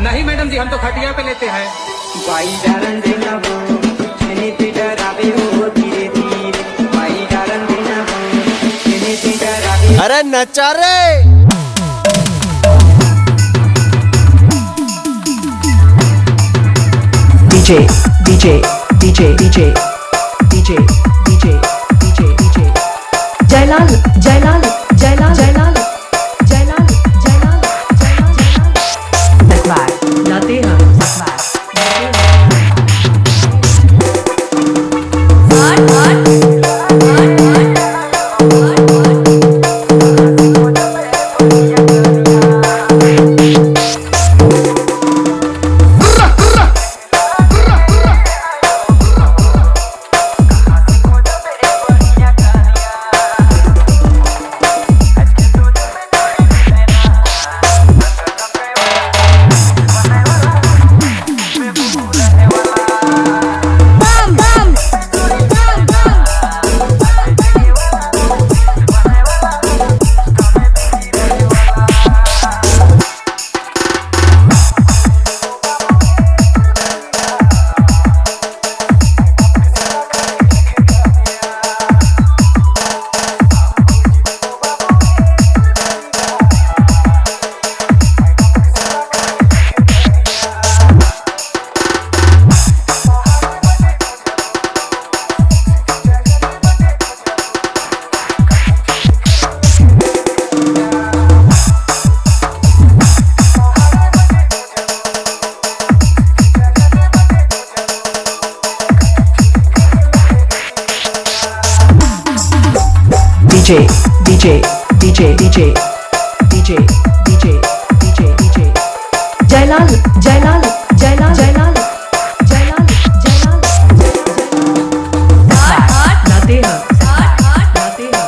नहीं मैडम जी, हम तो खटिया पे लेते हैं। भाई डारन देना हो मैंने ते डरावे हो धीरे धीरे, भाई डारन देना हो मैंने ते डरावे। अरे नचा रे। DJ DJ DJ DJ DJ DJ DJ DJ Jailal Jailal Jailal Jailal Jailal Jailal Jailal लाते हैं DJ DJ DJ DJ DJ DJ DJ DJ Jailal Jailal Jailal Jailal Jailal Jailal लाते हैं लाते हैं।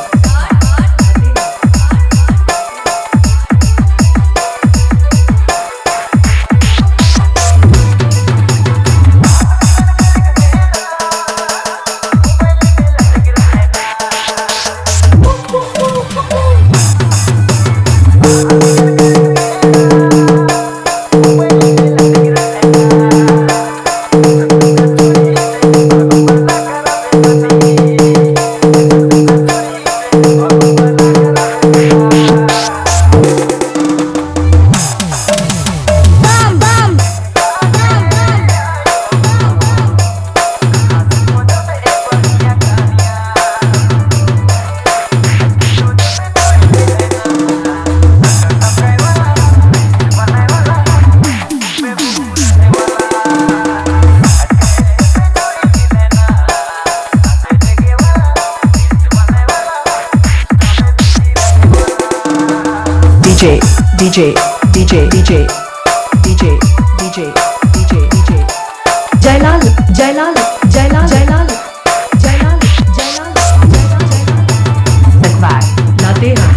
DJ DJ DJ DJ DJ DJ DJ DJ Jailal Jailal Jailal Jailal Jailal Jailal Jailal लाते हैं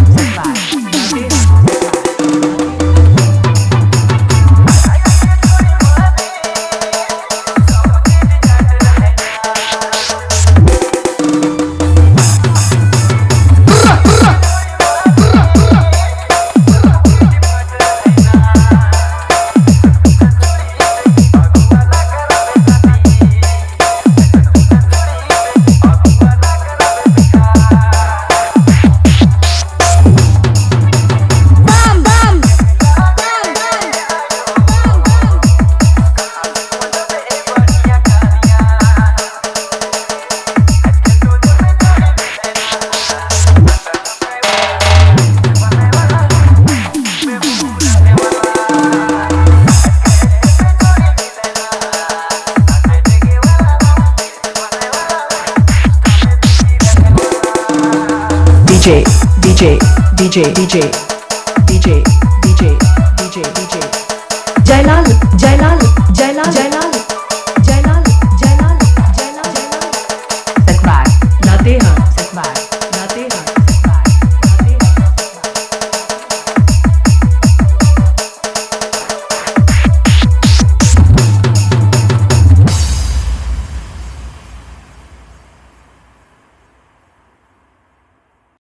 DJ DJ DJ DJ DJ DJ DJ DJ Jailal